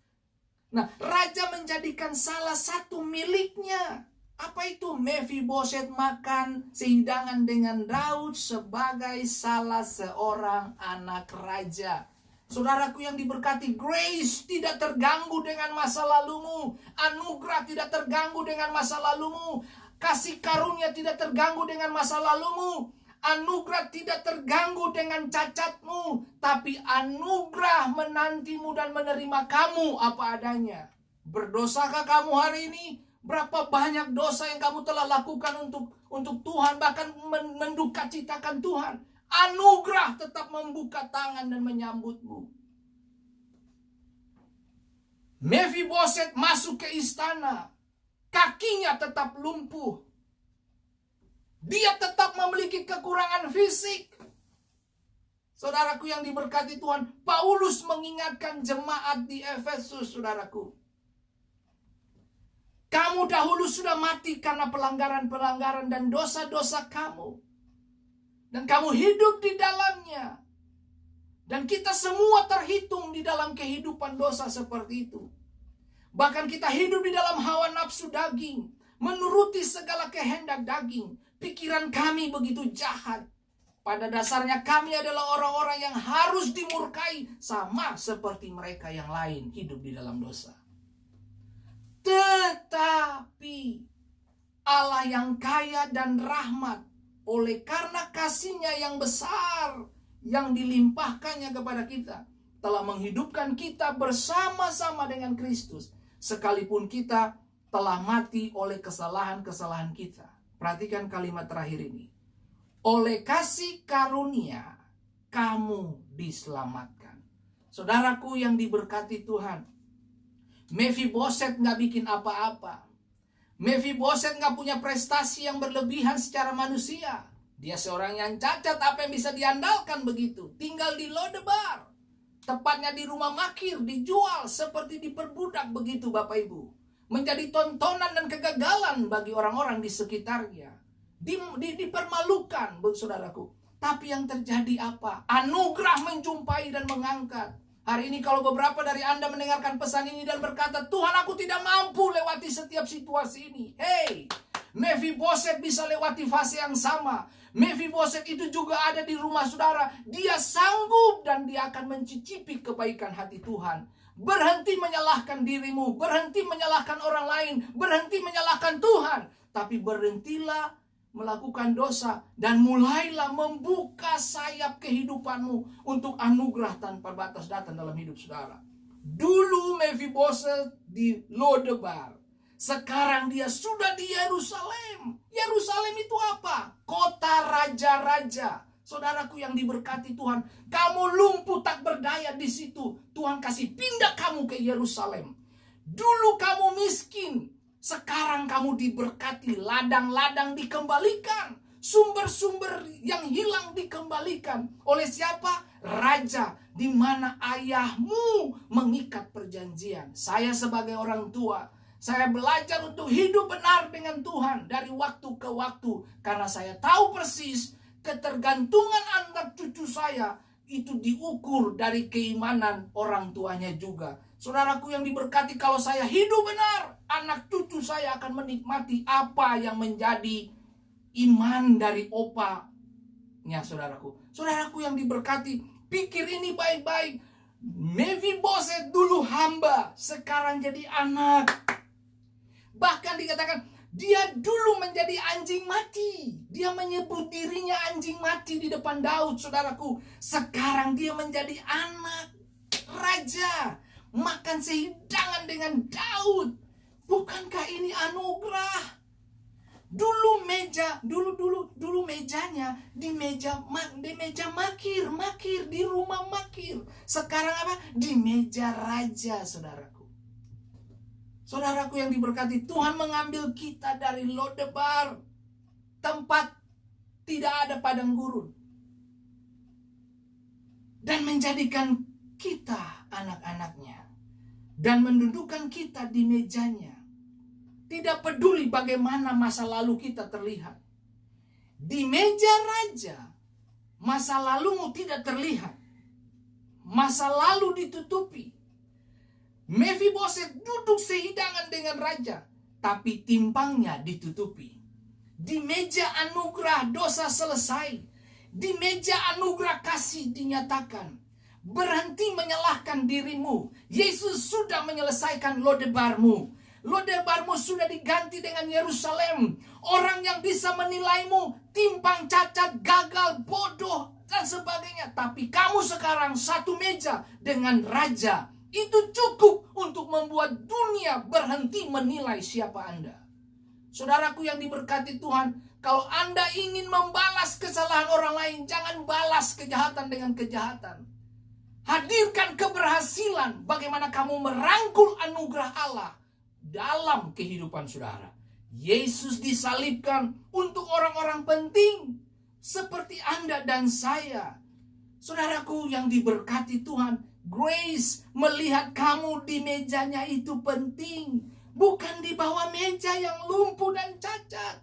Nah, raja menjadikan salah satu miliknya. Apa itu? Mefiboset makan sehidangan dengan Daud sebagai salah seorang anak raja. Saudaraku yang diberkati, grace tidak terganggu dengan masa lalumu. Anugerah tidak terganggu dengan masa lalumu. Kasih karunia tidak terganggu dengan masa lalumu. Anugerah tidak terganggu dengan cacatmu. Tapi anugerah menantimu dan menerima kamu apa adanya. Berdosakah kamu hari ini? Berapa banyak dosa yang kamu telah lakukan untuk Tuhan, bahkan mendukacitakan Tuhan. Anugerah tetap membuka tangan dan menyambutmu. Mefiboset masuk ke istana. Kakinya tetap lumpuh. Dia tetap memiliki kekurangan fisik. Saudaraku yang diberkati Tuhan, Paulus mengingatkan jemaat di Efesus, saudaraku. Kamu dahulu sudah mati karena pelanggaran-pelanggaran dan dosa-dosa kamu. Dan kamu hidup di dalamnya. Dan kita semua terhitung di dalam kehidupan dosa seperti itu. Bahkan kita hidup di dalam hawa nafsu daging. Menuruti segala kehendak daging. Pikiran kami begitu jahat. Pada dasarnya kami adalah orang-orang yang harus dimurkai. Sama seperti mereka yang lain hidup di dalam dosa. Tetapi Allah yang kaya dan rahmat, oleh karena kasih-Nya yang besar yang dilimpahkannya kepada kita, telah menghidupkan kita bersama-sama dengan Kristus, sekalipun kita telah mati oleh kesalahan-kesalahan kita. Perhatikan kalimat terakhir ini. Oleh kasih karunia kamu diselamatkan. Saudaraku yang diberkati Tuhan, Mefiboset gak bikin apa-apa. Mefiboset gak punya prestasi yang berlebihan secara manusia. Dia seorang yang cacat, apa yang bisa diandalkan begitu? Tinggal di Lodebar. Tepatnya di rumah Makir, dijual seperti diperbudak begitu Bapak Ibu. Menjadi tontonan dan kegagalan bagi orang-orang di sekitarnya. Dipermalukan, saudaraku. Tapi yang terjadi apa? Anugerah menjumpai dan mengangkat. Hari ini kalau beberapa dari Anda mendengarkan pesan ini dan berkata, Tuhan, aku tidak mampu lewati setiap situasi ini. Hey, Mefiboset bisa lewati fase yang sama. Mefiboset itu juga ada di rumah saudara. Dia sanggup dan dia akan mencicipi kebaikan hati Tuhan. Berhenti menyalahkan dirimu, berhenti menyalahkan orang lain, berhenti menyalahkan Tuhan. Tapi berhentilah melakukan dosa, dan mulailah membuka sayap kehidupanmu untuk anugerah tanpa batas datang dalam hidup saudara. Dulu Mephibosheth di Lodebar, sekarang dia sudah di Yerusalem. Yerusalem itu apa? Kota raja-raja. Saudaraku yang diberkati Tuhan, kamu lumpuh tak berdaya di situ. Tuhan kasih pindah kamu ke Yerusalem. Dulu kamu miskin, sekarang kamu diberkati. Ladang-ladang dikembalikan, sumber-sumber yang hilang dikembalikan. Oleh siapa? Raja, di mana ayahmu mengikat perjanjian. Saya sebagai orang tua, saya belajar untuk hidup benar dengan Tuhan dari waktu ke waktu. Karena saya tahu persis ketergantungan anak cucu saya itu diukur dari keimanan orang tuanya juga. Saudaraku yang diberkati, kalau saya hidup benar, anak cucu saya akan menikmati apa yang menjadi iman dari opanya, saudaraku. Saudaraku yang diberkati, pikir ini baik-baik. Mephibosheth dulu hamba, sekarang jadi anak. Bahkan dikatakan, dia dulu menjadi anjing mati. Dia menyebut dirinya anjing mati di depan Daud, saudaraku. Sekarang dia menjadi anak raja, makan sehidangan dengan Daud. Bukankah ini anugerah? Dulu mejanya di meja makir di rumah makir. Sekarang apa? Di meja raja, saudaraku. Saudaraku yang diberkati, Tuhan mengambil kita dari Lodebar, tempat tidak ada padang gurun, dan menjadikan kita anak-anaknya, dan mendudukkan kita di mejanya. Tidak peduli bagaimana masa lalu kita terlihat. Di meja raja, masa lalumu tidak terlihat. Masa lalu ditutupi. Mephibosheth duduk sehidangan dengan raja, tapi timpangnya ditutupi. Di meja anugerah dosa selesai. Di meja anugerah kasih dinyatakan. Berhenti menyalahkan dirimu. Yesus sudah menyelesaikan Lodebarmu. Lodebarmu sudah diganti dengan Yerusalem. Orang yang bisa menilaimu timpang, cacat, gagal, bodoh, dan sebagainya. Tapi kamu sekarang satu meja dengan raja. Itu cukup untuk membuat dunia berhenti menilai siapa Anda. Saudaraku yang diberkati Tuhan, kalau Anda ingin membalas kesalahan orang lain, jangan balas kejahatan dengan kejahatan. Hadirkan keberhasilan bagaimana kamu merangkul anugerah Allah dalam kehidupan saudara. Yesus disalibkan untuk orang-orang penting seperti Anda dan saya. Saudaraku yang diberkati Tuhan, Grace melihat kamu di mejanya itu penting, bukan di bawah meja yang lumpuh dan cacat.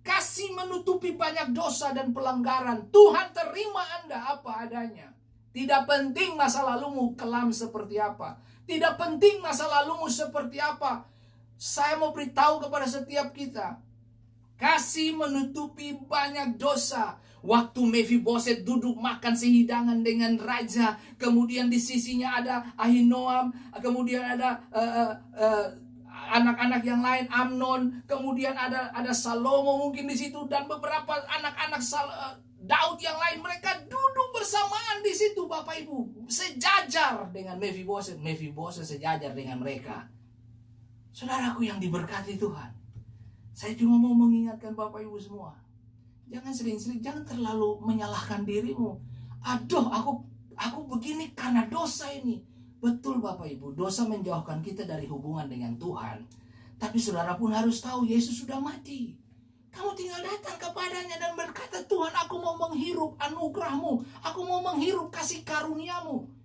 Kasih menutupi banyak dosa dan pelanggaran. Tuhan terima Anda apa adanya. Tidak penting masa lalumu kelam seperti apa. Tidak penting masa lalumu seperti apa. Saya mau beritahu kepada setiap kita, kasih menutupi banyak dosa. Waktu Mephibosheth duduk makan sehidangan dengan raja, kemudian di sisinya ada Ahinoam, kemudian ada anak-anak yang lain, Amnon, kemudian ada Salomo mungkin di situ, dan beberapa anak-anak Daud yang lain. Mereka duduk bersamaan di situ, Bapak Ibu, sejajar dengan Mephibosheth. Mephibosheth sejajar dengan mereka. Saudaraku yang diberkati Tuhan, saya cuma mau mengingatkan Bapak Ibu semua, jangan sering-sering, jangan terlalu menyalahkan dirimu. Aduh, aku begini karena dosa ini. Betul Bapak Ibu, dosa menjauhkan kita dari hubungan dengan Tuhan. Tapi saudara pun harus tahu, Yesus sudah mati. Kamu tinggal datang kepadanya dan berkata, Tuhan, aku mau menghirup anugerah-Mu. Aku mau menghirup kasih karunia-Mu.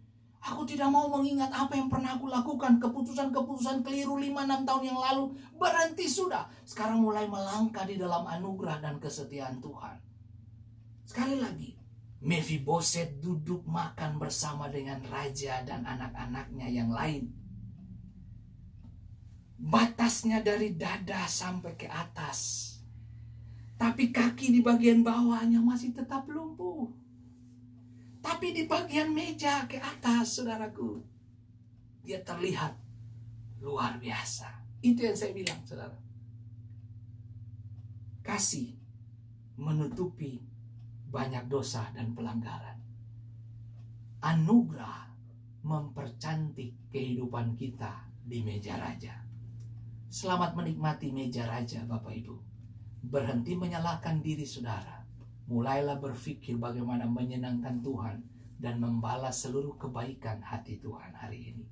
Aku tidak mau mengingat apa yang pernah aku lakukan, keputusan-keputusan keliru 5-6 tahun yang lalu. Berhenti sudah. Sekarang mulai melangkah di dalam anugerah dan kesetiaan Tuhan. Sekali lagi, Mephibosheth duduk makan bersama dengan raja dan anak-anaknya yang lain. Batasnya dari dada sampai ke atas. Tapi kaki di bagian bawahnya masih tetap lumpuh. Tapi di bagian meja ke atas, saudaraku, dia terlihat luar biasa. Itu yang saya bilang, saudara. Kasih menutupi banyak dosa dan pelanggaran. Anugerah mempercantik kehidupan kita di meja raja. Selamat menikmati meja raja, Bapak Ibu. Berhenti menyalahkan diri saudara. Mulailah berpikir bagaimana menyenangkan Tuhan dan membalas seluruh kebaikan hati Tuhan hari ini.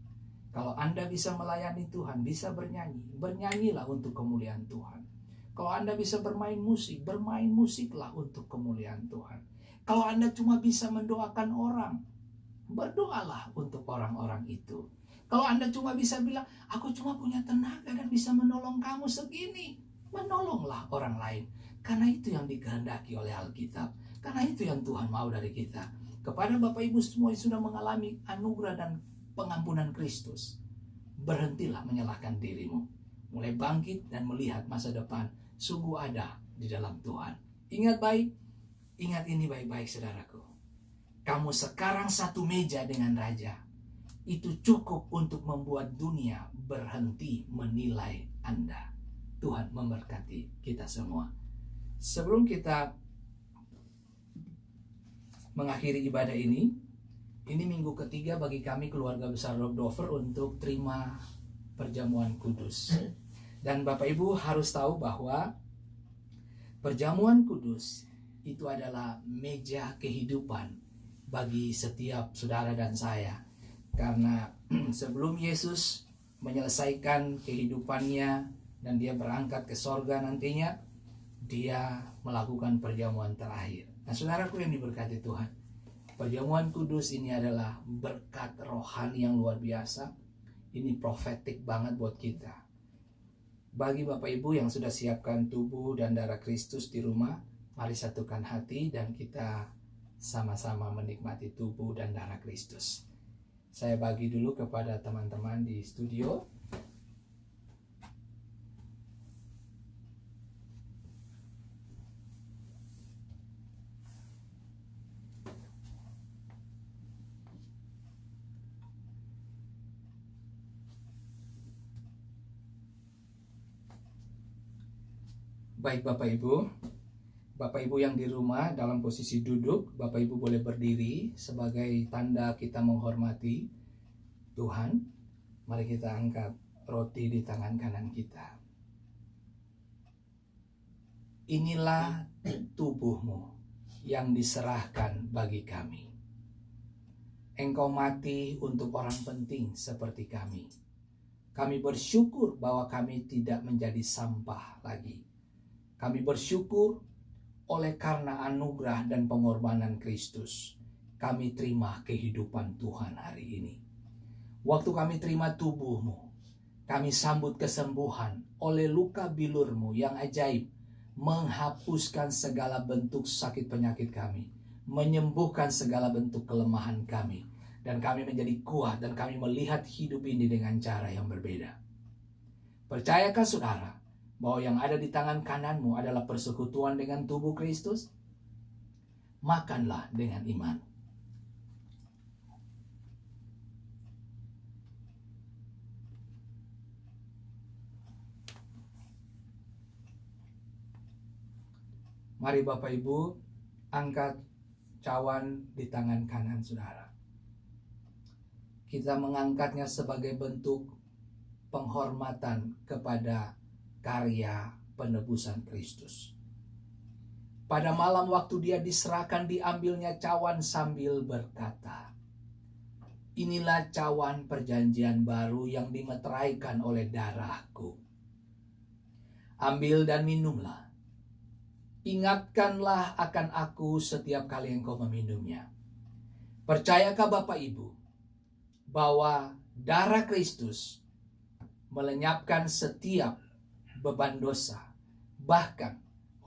Kalau Anda bisa melayani Tuhan, bisa bernyanyi, bernyanyilah untuk kemuliaan Tuhan. Kalau Anda bisa bermain musik, bermain musiklah untuk kemuliaan Tuhan. Kalau Anda cuma bisa mendoakan orang, berdoalah untuk orang-orang itu. Kalau Anda cuma bisa bilang, aku cuma punya tenaga dan bisa menolong kamu segini, menolonglah orang lain. Karena itu yang dikehendaki oleh Alkitab. Karena itu yang Tuhan mau dari kita. Kepada Bapak Ibu semua yang sudah mengalami anugerah dan pengampunan Kristus, berhentilah menyalahkan dirimu. Mulai bangkit dan melihat masa depan sungguh ada di dalam Tuhan. Ingat ini baik-baik saudaraku. Kamu sekarang satu meja dengan raja. Itu cukup untuk membuat dunia berhenti menilai Anda. Tuhan memberkati kita semua. Sebelum kita mengakhiri ibadah ini minggu ketiga bagi kami keluarga besar Rob Dover untuk terima perjamuan kudus. Dan Bapak Ibu harus tahu bahwa perjamuan kudus itu adalah meja kehidupan bagi setiap saudara dan saya. Karena sebelum Yesus menyelesaikan kehidupannya dan dia berangkat ke sorga nantinya, dia melakukan perjamuan terakhir. Nah saudaraku yang diberkati Tuhan, perjamuan kudus ini adalah berkat rohani yang luar biasa. Ini profetik banget buat kita. Bagi Bapak Ibu yang sudah siapkan tubuh dan darah Kristus di rumah, mari satukan hati dan kita sama-sama menikmati tubuh dan darah Kristus. Saya bagi dulu kepada teman-teman di studio. Baik Bapak Ibu yang di rumah dalam posisi duduk, Bapak Ibu boleh berdiri sebagai tanda kita menghormati Tuhan. Mari kita angkat roti di tangan kanan kita. Inilah tubuhmu yang diserahkan bagi kami. Engkau mati untuk orang penting seperti kami. Kami bersyukur bahwa kami tidak menjadi sampah lagi. Kami bersyukur oleh karena anugerah dan pengorbanan Kristus. Kami terima kehidupan Tuhan hari ini. Waktu kami terima tubuhmu, kami sambut kesembuhan oleh luka bilurmu yang ajaib, menghapuskan segala bentuk sakit penyakit kami, menyembuhkan segala bentuk kelemahan kami, dan kami menjadi kuat dan kami melihat hidup ini dengan cara yang berbeda. Percayakah saudara bahwa yang ada di tangan kananmu adalah persekutuan dengan tubuh Kristus? Makanlah dengan iman. Mari Bapak Ibu, angkat cawan di tangan kanan saudara. Kita mengangkatnya sebagai bentuk penghormatan kepada karya penebusan Kristus. Pada malam waktu dia diserahkan, diambilnya cawan sambil berkata, inilah cawan perjanjian baru yang dimeteraikan oleh darahku. Ambil dan minumlah. Ingatkanlah akan aku setiap kali engkau meminumnya. Percayakah Bapak Ibu bahwa darah Kristus melenyapkan setiap beban dosa. Bahkan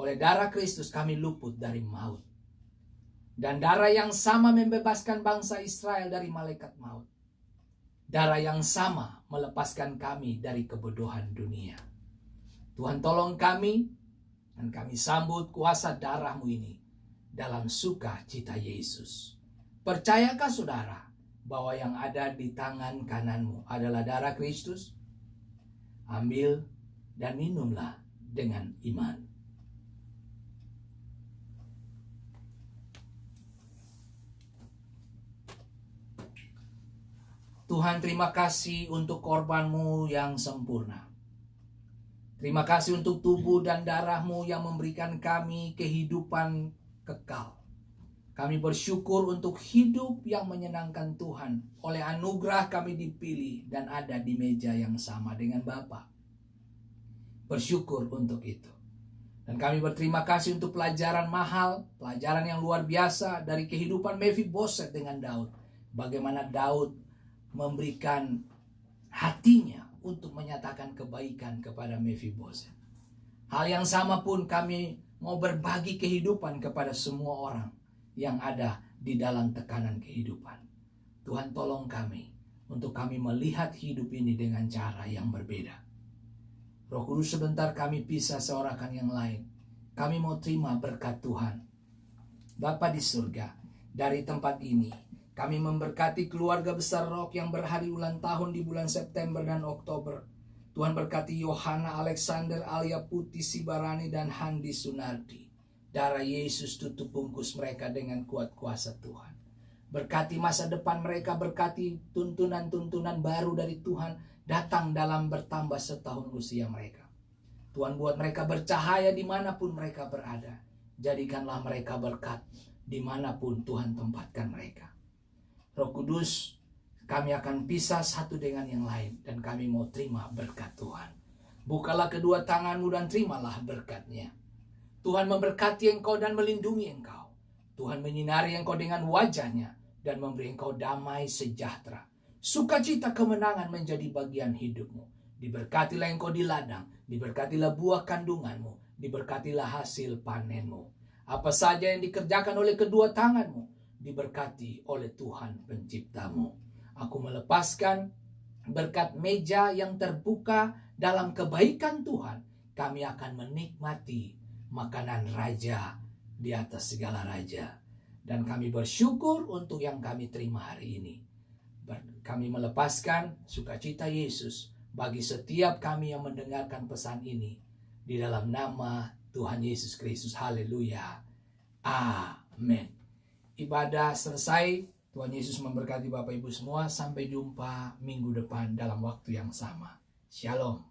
oleh darah Kristus kami luput dari maut. Dan darah yang sama membebaskan bangsa Israel dari malaikat maut. Darah yang sama melepaskan kami dari kebodohan dunia. Tuhan tolong kami, dan kami sambut kuasa darah-Mu ini dalam sukacita Yesus. Percayakah saudara bahwa yang ada di tangan kananmu adalah darah Kristus? Ambil dan minumlah dengan iman. Tuhan, terima kasih untuk korban-Mu yang sempurna. Terima kasih untuk tubuh dan darah-Mu yang memberikan kami kehidupan kekal. Kami bersyukur untuk hidup yang menyenangkan Tuhan. Oleh anugerah kami dipilih dan ada di meja yang sama dengan Bapa. Bersyukur untuk itu. Dan kami berterima kasih untuk pelajaran mahal, pelajaran yang luar biasa dari kehidupan Mephiboset dengan Daud. Bagaimana Daud memberikan hatinya untuk menyatakan kebaikan kepada Mephiboset. Hal yang sama pun kami mau berbagi kehidupan kepada semua orang yang ada di dalam tekanan kehidupan. Tuhan, tolong kami untuk kami melihat hidup ini dengan cara yang berbeda. Roh Kudus, sebentar kami pisah seorang yang lain. Kami mau terima berkat Tuhan. Bapa di surga, dari tempat ini kami memberkati keluarga besar Rock yang berhari ulang tahun di bulan September dan Oktober. Tuhan berkati Yohana Alexander Alia Putih Sibarani dan Handi Sunardi. Darah Yesus tutup bungkus mereka dengan kuat kuasa Tuhan. Berkati masa depan mereka, berkati tuntunan-tuntunan baru dari Tuhan datang dalam bertambah setahun usia mereka. Tuhan, buat mereka bercahaya dimanapun mereka berada. Jadikanlah mereka berkat dimanapun Tuhan tempatkan mereka. Roh Kudus, kami akan pisah satu dengan yang lain dan kami mau terima berkat Tuhan. Bukalah kedua tanganmu dan terimalah berkatnya. Tuhan memberkati engkau dan melindungi engkau. Tuhan menyinari engkau dengan wajahnya dan memberi engkau damai sejahtera. Sukacita kemenangan menjadi bagian hidupmu. Diberkatilah engkau di ladang, diberkatilah buah kandunganmu, diberkatilah hasil panenmu. Apa saja yang dikerjakan oleh kedua tanganmu, diberkati oleh Tuhan penciptamu. Aku melepaskan berkat meja yang terbuka dalam kebaikan Tuhan. Kami akan menikmati makanan raja di atas segala raja. Dan kami bersyukur untuk yang kami terima hari ini. Kami melepaskan sukacita Yesus bagi setiap kami yang mendengarkan pesan ini. Di dalam nama Tuhan Yesus Kristus. Haleluya. Amin. Ibadah selesai. Tuhan Yesus memberkati Bapak Ibu semua. Sampai jumpa minggu depan dalam waktu yang sama. Shalom.